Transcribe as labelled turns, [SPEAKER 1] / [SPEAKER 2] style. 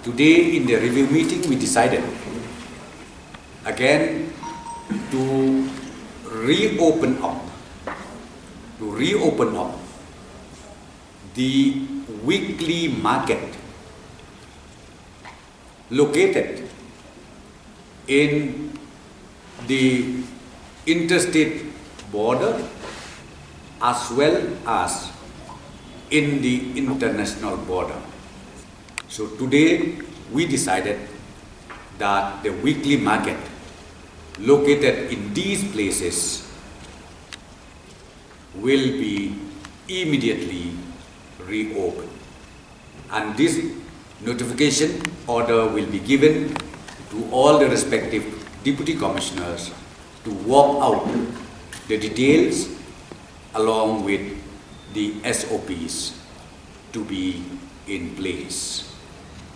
[SPEAKER 1] Today in the review meeting we decided again to reopen up the weekly market located in the interstate border as well as in the international border. So today we decided that the weekly market located in these places will be immediately reopened, and this notification order will be given to all the respective deputy commissioners to work out the details along with the SOPs to be in place.